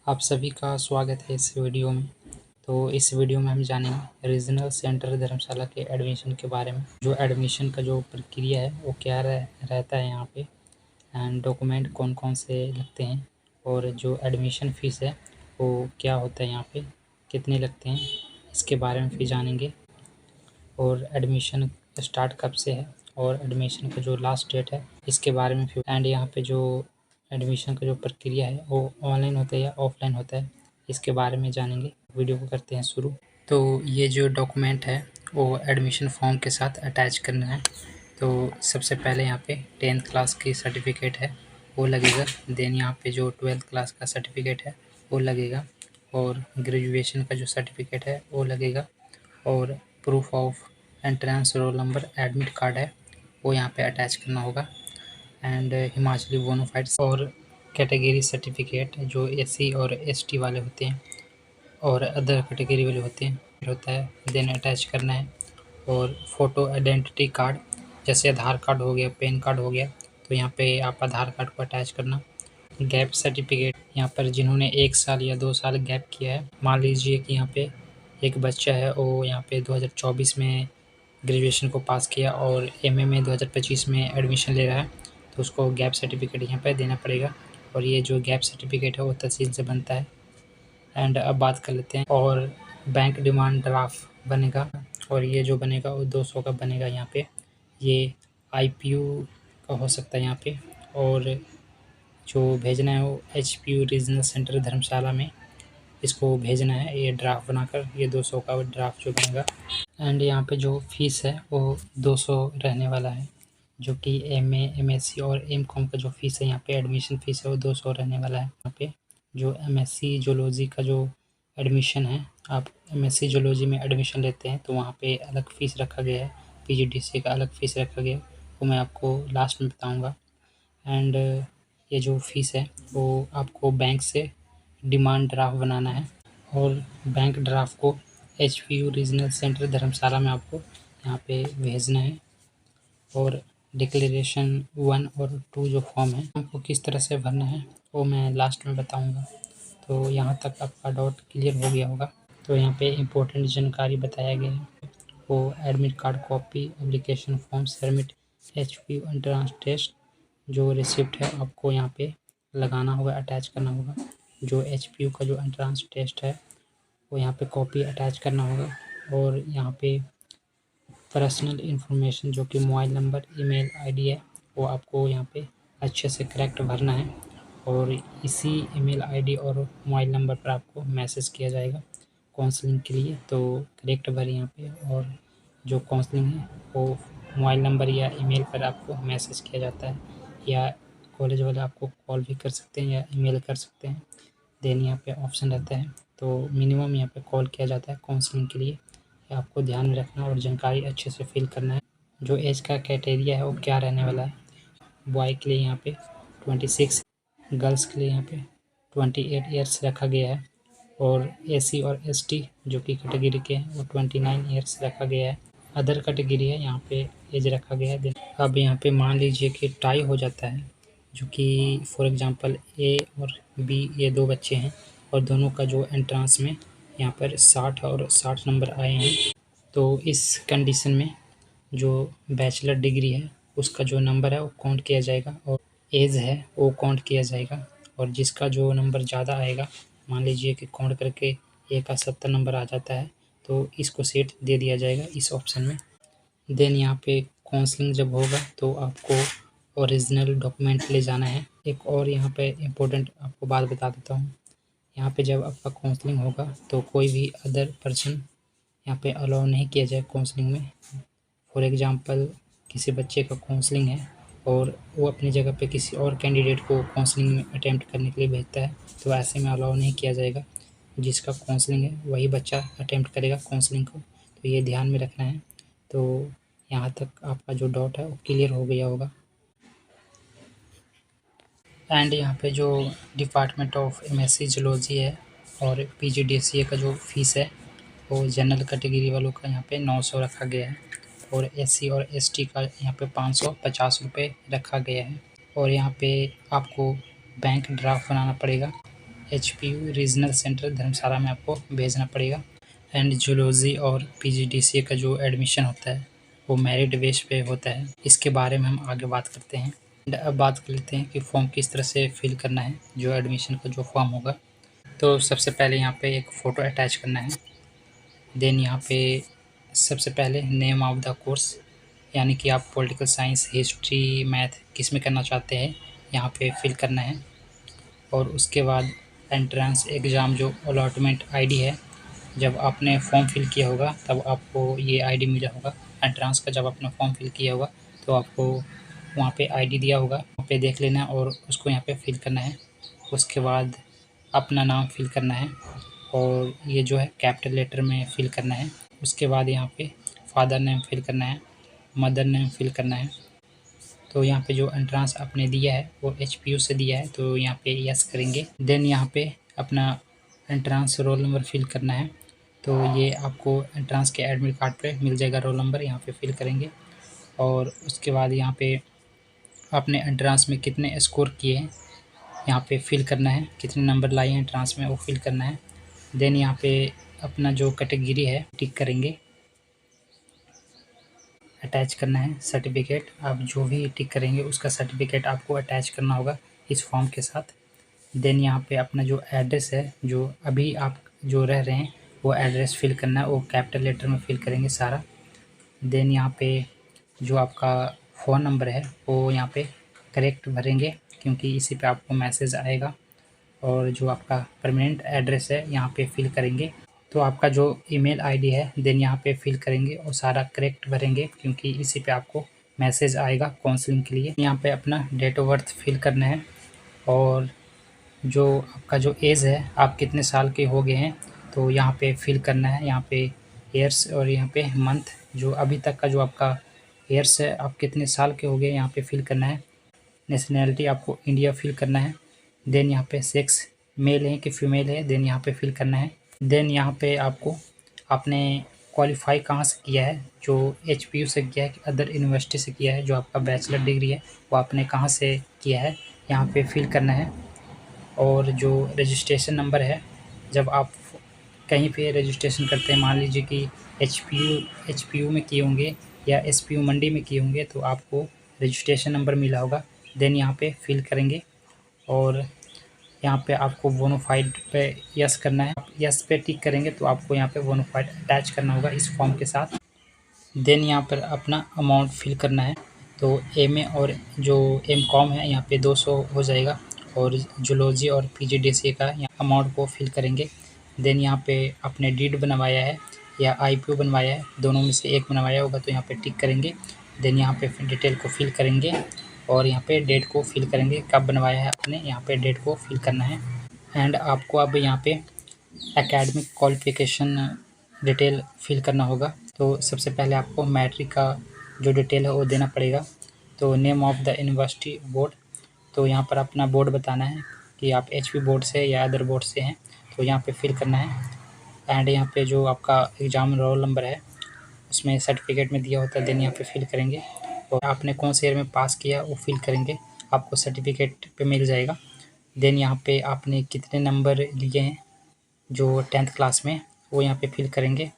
आप सभी का स्वागत है इस वीडियो में। तो इस वीडियो में हम जानेंगे रीजनल सेंटर धर्मशाला के एडमिशन के बारे में। जो एडमिशन का जो प्रक्रिया है वो क्या रहता है यहाँ पे, एंड डॉक्यूमेंट कौन कौन से लगते हैं, और जो एडमिशन फ़ीस है वो क्या होता है, यहाँ पे कितने लगते हैं, इसके बारे में फिर जानेंगे। और एडमिशन स्टार्ट कब से है और एडमिशन का जो लास्ट डेट है इसके बारे में फिर, एंड यहाँ पे जो एडमिशन का जो प्रक्रिया है वो ऑनलाइन होता है या ऑफलाइन होता है, इसके बारे में जानेंगे। वीडियो को करते हैं शुरू। तो ये जो डॉक्यूमेंट है वो एडमिशन फॉर्म के साथ अटैच करना है। तो सबसे पहले यहाँ पे 10th क्लास की सर्टिफिकेट है वो लगेगा। देन यहाँ पे जो 12th क्लास का सर्टिफिकेट है वो लगेगा, और ग्रेजुएशन का जो सर्टिफिकेट है वो लगेगा, और proof of entrance roll number admit card है वो यहाँ पे अटैच करना होगा। एंड हिमाचली बोनाफाइड्स और कैटेगरी सर्टिफिकेट जो एससी और एसटी वाले होते हैं और अदर कैटेगरी वाले होते हैं होता है, देन अटैच करना है। और फ़ोटो आइडेंटिटी कार्ड, जैसे आधार कार्ड हो गया, पैन कार्ड हो गया, तो यहाँ पे आप आधार कार्ड को अटैच करना। गैप सर्टिफिकेट, यहाँ पर जिन्होंने 1 साल या 2 साल गैप किया है, मान लीजिए कि यहाँ पे एक बच्चा है वो यहाँ पे 2024 में ग्रेजुएशन को पास किया और एमए में 2025 में एडमिशन ले रहा है, तो उसको गैप सर्टिफिकेट यहाँ पे देना पड़ेगा। और ये जो गैप सर्टिफिकेट है वो तहसील से बनता है। एंड अब बात कर लेते हैं। और बैंक डिमांड ड्राफ्ट बनेगा, और ये जो बनेगा वो 200 का बनेगा। यहाँ पे ये आईपीयू का हो सकता है यहाँ पे, और जो भेजना है वो एचपीयू रीजनल सेंटर धर्मशाला में इसको भेजना है, ये ड्राफ्ट बनाकर। ये 200 का ड्राफ्ट जो बनेगा। एंड यहाँ पे जो फीस है वो 200 रहने वाला है, जो कि एमए, एमएससी और एमकॉम का जो फीस है यहाँ पे एडमिशन फीस है वो 200 रहने वाला है। यहाँ पे जो एमएससी जूलॉजी का जो एडमिशन है, आप एमएससी जूलॉजी में एडमिशन लेते हैं तो वहाँ पे अलग फ़ीस रखा गया है, पीजीडीसी का अलग फ़ीस रखा गया है, वो मैं आपको लास्ट में बताऊँगा। एंड ये जो फ़ीस है वो आपको बैंक से डिमांड ड्राफ्ट बनाना है, और बैंक ड्राफ्ट को एचपीयू रीजनल सेंटर धर्मशाला में आपको यहाँ पे भेजना है। और डिक्लेरेशन 1 और 2 जो फॉर्म है आपको किस तरह से भरना है वो मैं लास्ट में बताऊँगा। तो यहाँ तक आपका डाउट क्लियर हो गया होगा। तो यहाँ पे इम्पोर्टेंट जानकारी बताया गया है, वो admit card copy, application form submit, HPU entrance test जो रिसिप्ट है आपको यहाँ पे लगाना होगा, अटैच करना होगा। जो एचपीयू का जो एंट्रेंस टेस्ट है वो यहाँ पे कॉपी अटैच करना होगा। और यहाँ पे पर्सनल इन्फॉर्मेशन जो कि मोबाइल नंबर, ईमेल आईडी है वो आपको यहाँ पे अच्छे से करेक्ट भरना है, और इसी ईमेल आईडी और मोबाइल नंबर पर आपको मैसेज किया जाएगा काउंसलिंग के लिए। तो करेक्ट भरें यहाँ पे। और जो काउंसलिंग है वो मोबाइल नंबर या ईमेल पर आपको मैसेज किया जाता है, या कॉलेज वाले आपको कॉल भी कर सकते हैं या ईमेल कर सकते हैं। देन यहाँ पे ऑप्शन रहता है, तो मिनिमम यहाँ पे कॉल किया जाता है काउंसलिंग के लिए, ये आपको ध्यान में रखना और जानकारी अच्छे से फिल करना है। जो एज का क्राइटेरिया है वो क्या रहने वाला है, बॉय के लिए यहाँ पे 26, गर्ल्स के लिए यहाँ पे 28 ईयर्स रखा गया है, और एसी और एसटी जो कि कैटेगरी के हैं वो 29 ईयर्स रखा गया है। अदर कैटेगरी है यहाँ पे एज रखा गया है। अब यहाँ पे मान लीजिए कि टाई हो जाता है, जो कि फॉर एग्जांपल ए और बी ये 2 बच्चे हैं, और दोनों का जो एंट्रेंस में यहाँ पर 60 और 60 नंबर आए हैं, तो इस कंडीशन में जो बैचलर डिग्री है उसका जो नंबर है वो काउंट किया जाएगा, और एज है वो काउंट किया जाएगा। और जिसका जो नंबर ज़्यादा आएगा, मान लीजिए कि काउंट करके ए का 70 नंबर आ जाता है, तो इसको सीट दे दिया जाएगा इस ऑप्शन में। देन यहाँ पे काउंसलिंग जब होगा तो आपको ओरिजिनल डॉक्यूमेंट ले जाना है। एक और यहाँ पे इम्पोर्टेंट आपको बात बता देता हूँ, यहाँ पे जब आपका काउंसलिंग होगा तो कोई भी अदर पर्सन यहाँ पे अलाउ नहीं किया जाए काउंसलिंग में। फॉर एग्जांपल किसी बच्चे का काउंसलिंग है और वो अपनी जगह पे किसी और कैंडिडेट को काउंसलिंग में अटेम्प्ट करने के लिए भेजता है, तो ऐसे में अलाउ नहीं किया जाएगा। जिसका काउंसलिंग है वही बच्चा अटेम्प्ट करेगा काउंसलिंग को, तो ये ध्यान में रखना है। तो यहाँ तक आपका जो डाउट है वो क्लियर हो गया होगा। एंड यहाँ पे जो डिपार्टमेंट ऑफ एमएससी जूलॉजी है और पीजीडीसीए का जो फीस है वो जनरल कैटेगरी वालों का यहाँ पे 900 रखा गया है, और एससी और एसटी का यहाँ पे 550 रुपये रखा गया है। और यहाँ पे आपको बैंक ड्राफ्ट बनाना पड़ेगा, HPU रीजनल सेंटर धर्मशाला में आपको भेजना पड़ेगा। एंड जूलॉजी और PGDCA का जो एडमिशन होता है वो मेरिट बेस पे होता है। इसके बारे में हम आगे बात करते हैं। अब बात कर लेते हैं कि फॉर्म किस तरह से फिल करना है, जो एडमिशन का जो फॉर्म होगा। तो सबसे पहले यहाँ पे एक फ़ोटो अटैच करना है। देन यहाँ पे सबसे पहले नेम ऑफ द कोर्स, यानी कि आप पॉलिटिकल साइंस, हिस्ट्री, मैथ किस में करना चाहते हैं यहाँ पे फिल करना है। और उसके बाद एंट्रेंस एग्ज़ाम जो अलॉटमेंट आईडी है, जब आपने फॉर्म फिल किया होगा तब आपको ये आईडी मिला होगा। एंट्रेंस का जब आपने फॉर्म फिल किया होगा तो आपको वहाँ पे आईडी दिया होगा, वहाँ पे देख लेना और उसको यहाँ पे फिल करना है। उसके बाद अपना नाम फिल करना है और ये जो है कैपिटल लेटर में फिल करना है। उसके बाद यहाँ पे फादर नेम फिल करना है, मदर नेम फिल करना है। तो यहाँ पे जो एंट्रेंस आपने दिया है वो HPU से दिया है तो यहाँ पे यस करेंगे। देन यहाँ पे अपना एंट्रेंस रोल नंबर फिल करना है। तो ये आपको एंट्रेंस के एडमिट कार्ड पे मिल जाएगा रोल नंबर, यहाँ पे फिल करेंगे। और उसके बाद यहाँ पे आपने एंट्रेंस में कितने स्कोर किए हैं यहाँ पे फिल करना है, कितने नंबर लाए हैं एंट्रेंस में वो फिल करना है। देन यहाँ पे अपना जो कैटेगरी है टिक करेंगे, अटैच करना है सर्टिफिकेट। आप जो भी टिक करेंगे उसका सर्टिफिकेट आपको अटैच करना होगा इस फॉर्म के साथ। देन यहाँ पे अपना जो एड्रेस है, जो अभी आप जो रह रहे हैं वो एड्रेस फिल करना है, वो कैपिटल लेटर में फिल करेंगे सारा। देन यहाँ पे जो आपका फ़ोन नंबर है वो यहाँ पे करेक्ट भरेंगे, क्योंकि इसी पे आपको मैसेज आएगा। और जो आपका परमानेंट एड्रेस है यहाँ पे फिल करेंगे। तो आपका जो ईमेल आईडी है देन यहाँ पे फिल करेंगे और सारा करेक्ट भरेंगे, क्योंकि इसी पे आपको मैसेज आएगा काउंसलिंग के लिए। यहाँ पे अपना डेट ऑफ बर्थ फिल करना है और जो आपका जो एज है, आप कितने साल के हो गए हैं तो यहाँ पे फिल करना है। यहाँ पे ईयर्स और यहाँ पे मंथ, जो अभी तक का जो आपका ईयर्स है, आप कितने साल के हो गए यहाँ पे फिल करना है। नेशनैलिटी आपको इंडिया फिल करना है। देन यहाँ पे सेक्स मेल है कि फीमेल है, देन यहाँ पे फिल करना है। देन यहाँ पे आपको आपने क्वालिफाई कहाँ से किया है, जो HPU से किया है कि अदर यूनिवर्सिटी से किया है, जो आपका बैचलर डिग्री है वो आपने कहाँ से किया है यहाँ पे फिल करना है। और जो रजिस्ट्रेशन नंबर है, जब आप कहीं पे रजिस्ट्रेशन करते हैं, मान लीजिए कि HPU में किए होंगे या SPU मंडी में किए होंगे तो आपको रजिस्ट्रेशन नंबर मिला होगा। देन यहाँ पे फिल करेंगे और यहाँ पे आपको बोनाफाइड पे यस करना है। आप यस पे टिक करेंगे तो आपको यहाँ पे बोनाफाइड अटैच करना होगा इस फॉर्म के साथ। देन यहाँ पर अपना अमाउंट फिल करना है। तो MA और जो MCOM है यहाँ पे 200 हो जाएगा और जूलॉजी और PGDCA का यहाँ अमाउंट को फिल करेंगे। देन यहाँ पे आपने डीड बनवाया है या IPO बनवाया है, दोनों में से एक बनवाया होगा तो यहाँ पे टिक करेंगे। देन यहाँ पे डिटेल को फिल करेंगे और यहाँ पे डेट को फिल करेंगे, कब बनवाया है आपने, यहाँ पे डेट को फिल करना है। एंड आपको अब यहाँ पे एकेडमिक क्वालिफिकेशन डिटेल फिल करना होगा। तो सबसे पहले आपको मैट्रिक का जो डिटेल है वो देना पड़ेगा। तो name of the university board, तो यहाँ पर अपना बोर्ड बताना है कि आप HP बोर्ड से या अदर बोर्ड से हैं, तो यहाँ पे फिल करना है। एंड यहाँ पे जो आपका एग्ज़ाम रोल नंबर है उसमें सर्टिफिकेट में दिया होता है, देन यहाँ पे फिल करेंगे। और आपने कौन से ईयर में पास किया वो फिल करेंगे, आपको सर्टिफिकेट पे मिल जाएगा। देन यहाँ पे आपने कितने नंबर लिए हैं जो 10th क्लास में, वो यहाँ पे फिल करेंगे।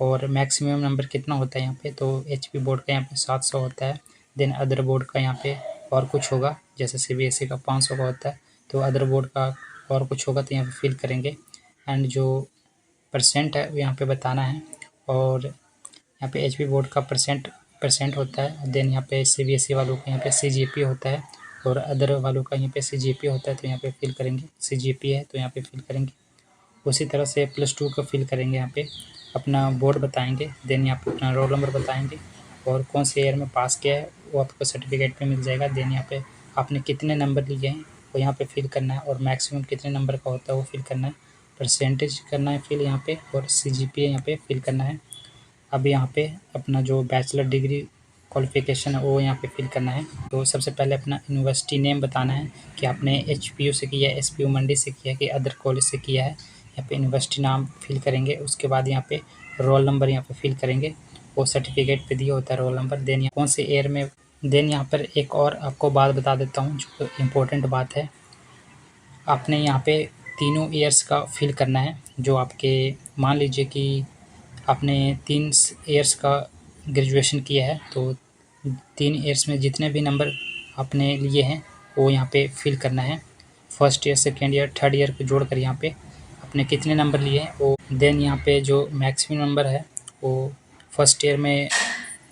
और मैक्सिमम नंबर कितना होता है यहाँ पे, तो HP बोर्ड का यहाँ पे 700 होता है। देन अदर बोर्ड का यहाँ पे और कुछ होगा, जैसे CBSE का 500 का होता है, तो अदर बोर्ड का और कुछ होगा तो यहाँ पे फिल करेंगे। एंड जो परसेंट है वो यहाँ पे बताना है और यहाँ पे HP बोर्ड का परसेंट होता है। देन यहाँ पे CBSE वालों का यहाँ पे CGPA होता है और अदर वालों का यहाँ पे CGPA होता है, तो यहाँ पे फिल करेंगे। CGPA है तो यहाँ पे फिल करेंगे। उसी तरह से +2 का फिल करेंगे, यहाँ पे अपना बोर्ड बताएंगे। देन यहाँ पे अपना रोल नंबर बताएंगे और कौन से ईयर में पास किया है वो आपको सर्टिफिकेट पे मिल जाएगा। देन यहाँ पे आपने कितने नंबर लिए हैं वो यहाँ पे फिल करना है और मैक्सिमम कितने नंबर का होता है वो फिल करना है। परसेंटेज करना है फिल यहाँ पे और CGPA यहाँ पे फिल करना है। अब यहाँ पे अपना जो बैचलर डिग्री क्वालिफिकेशन है वो यहाँ पे फिल करना है। तो सबसे पहले अपना यूनिवर्सिटी नेम बताना है कि आपने HPU से किया है, SPU मंडी से किया है कि अदर कॉलेज से किया है। यहाँ पे यूनिवर्सिटी नाम फिल करेंगे। उसके बाद यहाँ पे रोल नंबर यहाँ पे फिल करेंगे, वो सर्टिफिकेट पे दिया होता है रोल नंबर। देन यहाँ कौन से ईयर में। देन यहाँ पर एक और आपको बात बता देता हूँ जो इम्पोर्टेंट बात है, आपने यहाँ पे तीनों ईयर्स का फिल करना है। जो आपके मान लीजिए कि आपने 3 ईयर्स का ग्रेजुएशन किया है, तो 3 ईयर्स में जितने भी नंबर आपने लिए हैं वो यहाँ पे फिल करना है। First year, second year, third year को जोड़कर यहाँ पे आपने कितने नंबर लिए हैं वो। देन यहाँ पे जो मैक्सिमम नंबर है वो फर्स्ट ईयर में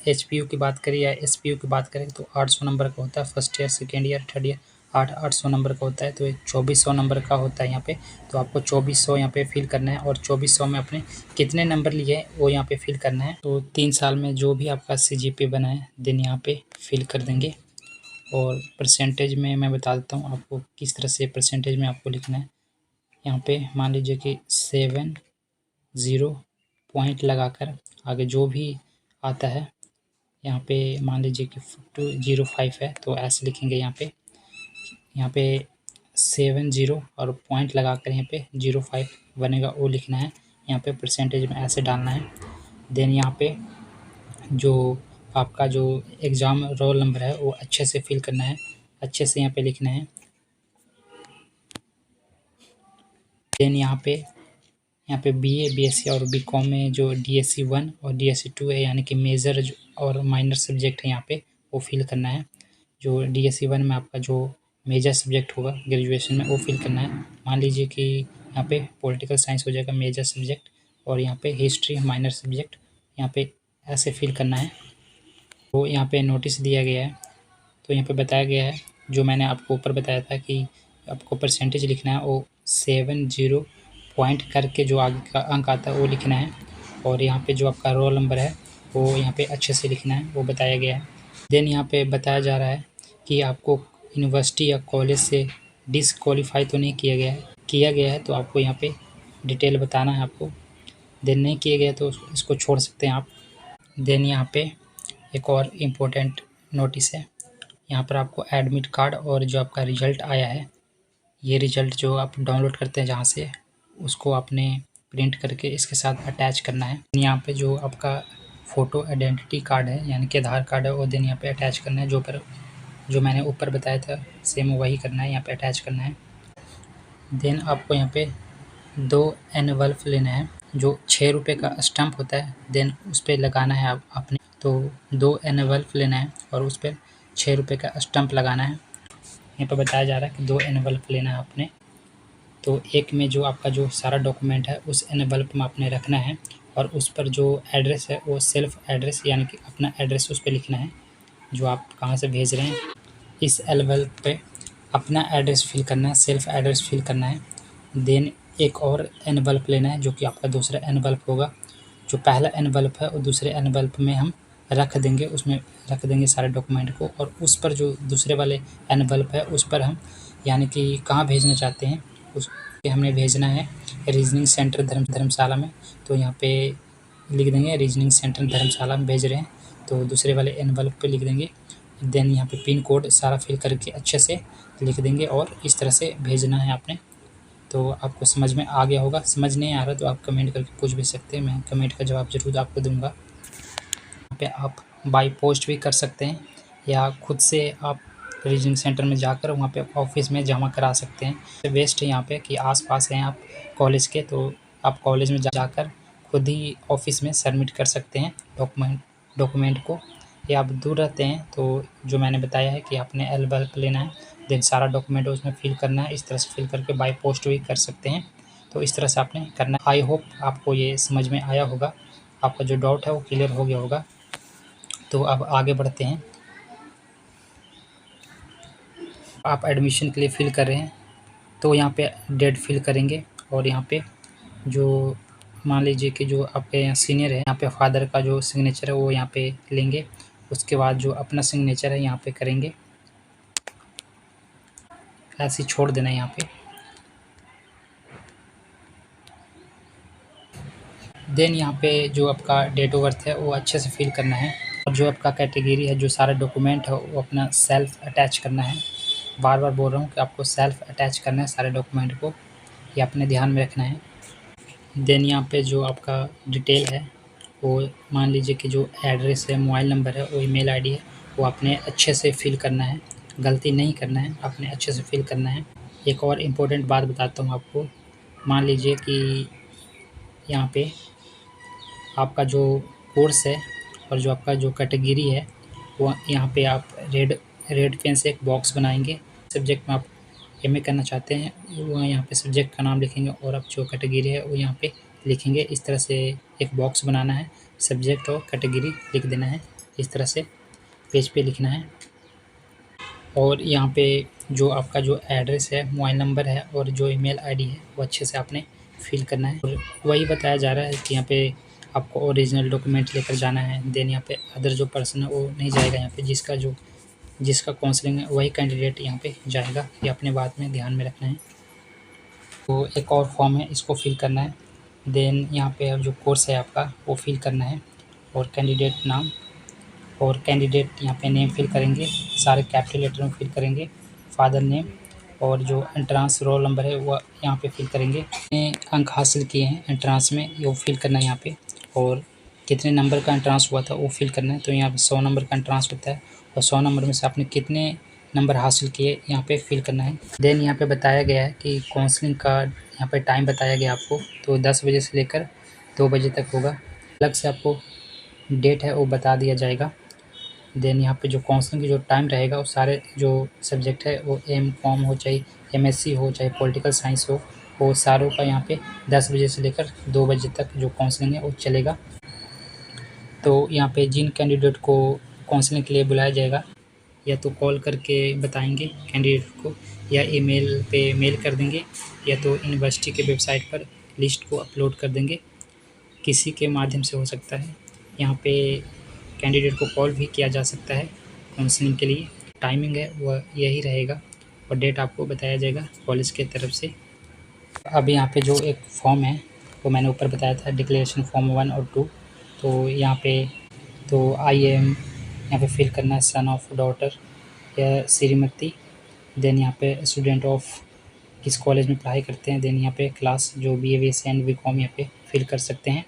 एचपीयू की बात करें या एसपीयू की बात करें तो 800 नंबर का होता है। First year, second year, third year 800 number का होता है, तो 2400 नंबर का होता है यहाँ पे। तो आपको 2400 यहाँ पे फिल करना है और 2400 में अपने कितने नंबर लिए हैं वो यहाँ पे फिल करना है। तो 3 साल में जो भी आपका सीजीपीए बना है देन यहाँ पे फिल कर देंगे। और परसेंटेज में मैं बता देता हूँ आपको किस तरह से परसेंटेज में आपको लिखना है। यहाँ पे मान लीजिए कि 70 पॉइंट लगाकर आगे जो भी आता है यहाँ पे मान लीजिए कि 205 है तो ऐसे लिखेंगे। यहाँ पे 70 और पॉइंट लगाकर यहाँ पे 05 बनेगा वो लिखना है। यहाँ पे परसेंटेज में ऐसे डालना है। देन यहाँ पे जो आपका जो एग्ज़ाम रोल नंबर है वो अच्छे से फिल करना है, अच्छे से यहाँ पे लिखना है। देन यहाँ पे बीए, बीएससी और बीकॉम में जो डीएससी 1 और डीएससी 2 है यानी कि मेजर और माइनर सब्जेक्ट है यहाँ पे वो फिल करना है। जो डीएससी 1 में आपका जो मेजर सब्जेक्ट होगा ग्रेजुएशन में वो फिल करना है। मान लीजिए कि यहाँ पे पॉलिटिकल साइंस हो जाएगा मेजर सब्जेक्ट और यहाँ पे हिस्ट्री माइनर सब्जेक्ट यहाँ पे ऐसे फिल करना है। तो यहाँ पे नोटिस दिया गया है, तो यहाँ पे बताया गया है जो मैंने आपको ऊपर बताया था कि आपको परसेंटेज लिखना है वो 70 पॉइंट करके जो आगे का अंक आता है वो लिखना है। और यहाँ पे जो आपका रोल नंबर है वो यहाँ पे अच्छे से लिखना है, वो बताया गया है। देन यहाँ पे बताया जा रहा है कि आपको यूनिवर्सिटी या कॉलेज से डिसक्वालीफाई तो नहीं किया गया है तो आपको यहाँ पे डिटेल बताना है आपको। देन नहीं किया गया तो इसको छोड़ सकते हैं आप। देन यहाँ पे एक और इम्पोर्टेंट नोटिस है, यहाँ पर आपको एडमिट कार्ड और जो आपका रिजल्ट आया है ये रिजल्ट जो आप डाउनलोड करते हैं जहाँ से, उसको आपने प्रिंट करके इसके साथ अटैच करना है। यहाँ पे जो आपका फ़ोटो आइडेंटिटी कार्ड है यानी कि आधार कार्ड है वो देन यहाँ पे अटैच करना है। जो मैंने ऊपर बताया था सेम वही करना है, यहाँ पे अटैच करना है। देन आपको यहाँ पे 2 एनवल्फ लेना है जो 6 रुपये का स्टैम्प होता है, देन उस पर लगाना है आप अपने। तो 2 एनवल्फ लेना है और उस पर 6 रुपये का स्टैम्प लगाना है। यहाँ पर बताया जा रहा है कि 2 एनवल्फ लेना है आपने। तो एक में जो आपका जो सारा डॉक्यूमेंट है उस एनवल्प में आपने रखना है और उस पर जो एड्रेस है वो सेल्फ एड्रेस यानी कि अपना एड्रेस उस पर लिखना है जो आप कहाँ से भेज रहे हैं। इस एनवल्प पे अपना एड्रेस फिल करना है, सेल्फ एड्रेस फिल करना है। देन एक और एनवल्प लेना है जो कि आपका दूसरा एनवल्प होगा। जो पहला एनवल्प है वो दूसरे एनवल्प में हम रख देंगे, उसमें रख देंगे सारे डॉक्यूमेंट को। और उस पर जो दूसरे वाले एनवल्प है उस पर हम यानी कि कहाँ भेजना चाहते हैं उस हमने भेजना है रीजनिंग सेंटर धर्मशाला में। तो यहाँ पे लिख देंगे रीजनिंग सेंटर धर्मशाला में भेज रहे हैं, तो दूसरे वाले एनवल्प पे लिख देंगे। देन यहाँ पे पिन कोड सारा फिल करके अच्छे से लिख देंगे और इस तरह से भेजना है आपने। तो आपको समझ में आ गया होगा। समझ नहीं आ रहा तो आप कमेंट करके पूछ भी सकते हैं, मैं कमेंट का जवाब ज़रूर आपको दूंगा। यहाँ पे आप बाय पोस्ट भी कर सकते हैं या खुद से आप रीजनिंग सेंटर में जाकर वहाँ पे ऑफिस में जमा करा सकते हैं। वेस्ट है यहाँ पे कि आसपास हैं आप कॉलेज के, तो आप कॉलेज में जाकर खुद ही ऑफिस में सबमिट कर सकते हैं डॉक्यूमेंट को। या आप दूर रहते हैं तो जो मैंने बताया है कि आपने एनवल्प लेना है, देन सारा डॉक्यूमेंट उसमें फिल करना है। इस तरह से फिल करके बाय पोस्ट भी कर सकते हैं। तो इस तरह से आपने करना है। आई होप आपको ये समझ में आया होगा, आपका जो डाउट है वो क्लियर हो गया होगा। तो अब आगे बढ़ते हैं। आप एडमिशन के लिए फ़िल कर रहे हैं तो यहाँ पे डेट फिल करेंगे और यहाँ पे जो मान लीजिए कि जो आपके यहाँ सीनियर है यहाँ पे फादर का जो सिग्नेचर है वो यहाँ पे लेंगे। उसके बाद जो अपना सिग्नेचर है यहाँ पे करेंगे, ऐसे ही छोड़ देना है यहाँ पे। देन यहाँ पे जो आपका डेट ऑफ बर्थ है वो अच्छे से फिल करना है और जो आपका कैटेगरी है जो सारा डॉक्यूमेंट है वो अपना सेल्फ अटैच करना है। बार बार बोल रहा हूँ कि आपको सेल्फ अटैच करना है सारे डॉक्यूमेंट को, ये अपने ध्यान में रखना है। देन यहाँ पे जो आपका डिटेल है वो मान लीजिए कि जो एड्रेस है, मोबाइल नंबर है, वो ईमेल आईडी है, वो आपने अच्छे से फिल करना है, गलती नहीं करना है, आपने अच्छे से फिल करना है। एक और इम्पोर्टेंट बात बताता हूँ आपको। मान लीजिए कि यहाँ पे आपका जो कोर्स है और जो आपका जो कैटेगरी है वो यहाँ पे आप रेड रेड पेन से एक बॉक्स बनाएंगे। सब्जेक्ट में आप एमए करना चाहते हैं वो यहाँ पे सब्जेक्ट का नाम लिखेंगे और आप जो कैटेगरी है वो यहाँ पे लिखेंगे। इस तरह से एक बॉक्स बनाना है, सब्जेक्ट और कैटेगरी लिख देना है, इस तरह से पेज पे लिखना है। और यहाँ पे जो आपका जो एड्रेस है, मोबाइल नंबर है और जो ईमेल आईडी है वो अच्छे से आपने फिल करना है। और वही बताया जा रहा है कि यहाँ पे आपको ओरिजिनल डॉक्यूमेंट लेकर जाना है। देन यहाँ पे अदर जो पर्सन है वो नहीं जाएगा। यहाँ पे जिसका काउंसलिंग है वही कैंडिडेट यहाँ पे जाएगा। ये अपने बात में ध्यान में रखना है। तो एक और फॉर्म है, इसको फिल करना है। देन यहाँ पे जो कोर्स है आपका वो फिल करना है और कैंडिडेट नाम और कैंडिडेट यहाँ पे नेम फिल करेंगे, सारे कैपिटल लेटर में फिल करेंगे, फादर नेम और जो एंट्रांस रोल नंबर है वो यहाँ पे फिल करेंगे। कितने अंक हासिल किए हैं एंट्रांस में वो फिल करना है यहाँ पे, और कितने नंबर का एंट्रांस हुआ था वो फिल करना है। तो यहाँ पे 100 नंबर का एंट्रांस होता है और 100 नंबर में से आपने कितने नंबर हासिल किए यहाँ पे फिल करना है। देन यहाँ पे बताया गया है कि काउंसलिंग का यहाँ पे टाइम बताया गया आपको, तो 10 बजे से लेकर 2 बजे तक होगा। अलग से आपको डेट है वो बता दिया जाएगा। देन यहाँ पे जो काउंसलिंग की जो टाइम रहेगा वो सारे जो सब्जेक्ट है वो एम.कॉम हो चाहे एमएससी हो चाहे पॉलिटिकल साइंस हो, वो सारों का यहाँ पे 10 बजे से लेकर 2 बजे तक जो काउंसलिंग है वो चलेगा। तो यहाँ पे जिन कैंडिडेट को काउंसलिंग के लिए बुलाया जाएगा या तो कॉल करके बताएंगे कैंडिडेट को, या ईमेल पे मेल कर देंगे, या तो यूनिवर्सिटी के वेबसाइट पर लिस्ट को अपलोड कर देंगे। किसी के माध्यम से हो सकता है। यहाँ पे कैंडिडेट को कॉल भी किया जा सकता है काउंसलिंग के लिए। टाइमिंग है वह यही रहेगा और डेट आपको बताया जाएगा कॉलेज के तरफ से। अब यहाँ पे जो एक फॉर्म है वो मैंने ऊपर बताया था, डिक्लेरेशन फॉर्म 1 और 2। तो यहाँ पे तो आई एम यहाँ पे फिल करना है सन ऑफ डॉटर या श्रीमती। देन यहाँ पे स्टूडेंट ऑफ किस कॉलेज में पढ़ाई करते हैं। देन यहाँ पे क्लास जो BA BSc एंड BCom यहाँ पे फिल कर सकते हैं।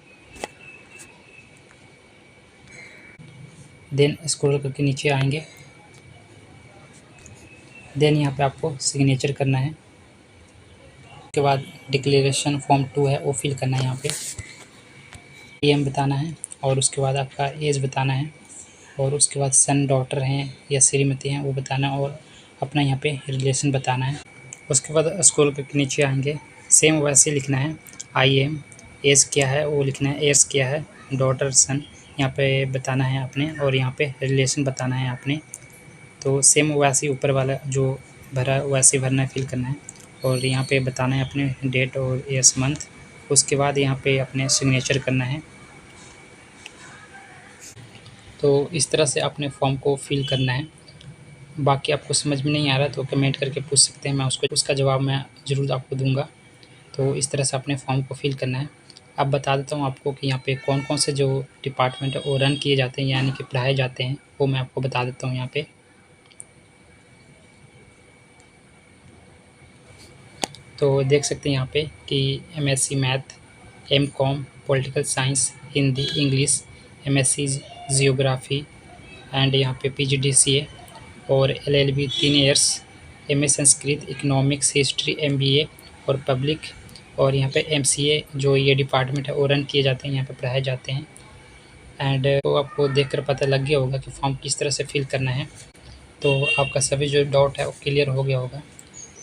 देन स्क्रॉल करके नीचे आएंगे। देन यहाँ पे आपको सिग्नेचर करना है। उसके बाद डिक्लेरेशन फॉर्म 2 है वो फिल करना है। यहाँ पे एम बताना है और उसके बाद आपका एज बताना है और उसके बाद सन डॉटर हैं या श्रीमती हैं वो बताना है और अपना यहाँ पे रिलेशन बताना है। उसके बाद स्क्रॉल करके नीचे आएंगे, सेम वैसे लिखना है। आई एम, एज क्या है वो लिखना है, एज क्या है, डॉटर सन यहाँ पे बताना है आपने और यहाँ पे रिलेशन बताना है आपने। तो सेम वैसे ऊपर वाला जो भरा वैसे भरना है, फिल करना है और यहाँ पे बताना है अपने डेट और ईयर्स मंथ। उसके बाद यहाँ पे अपने सिग्नेचर करना है। तो इस तरह से अपने फॉर्म को फिल करना है। बाकी आपको समझ में नहीं आ रहा तो कमेंट करके पूछ सकते हैं, मैं उसका जवाब मैं ज़रूर आपको दूंगा। तो इस तरह से अपने फॉर्म को फिल करना है। अब बता देता हूँ आपको कि यहाँ पे कौन कौन से जो डिपार्टमेंट है वो रन किए जाते हैं यानी कि पढ़ाए जाते हैं, वो मैं आपको बता देता हूँ यहाँ पे। तो देख सकते हैं यहाँ पे कि MSc math, M.Com political science, Hindi English, MSc geography and यहाँ पे PGDCA और LLB 3 years, MA Sanskrit, economics, history, MBA और पब्लिक और यहाँ पे MCA जो ये डिपार्टमेंट है वो रन किए जाते हैं, यहाँ पे पढ़ाए जाते हैं। एंड तो आपको देखकर पता लग गया होगा कि फॉर्म किस तरह से फिल करना है। तो आपका सभी जो डाउट है वो क्लियर हो गया होगा।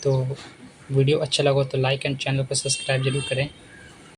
तो वीडियो अच्छा लगा तो लाइक एंड चैनल को सब्सक्राइब जरूर करें।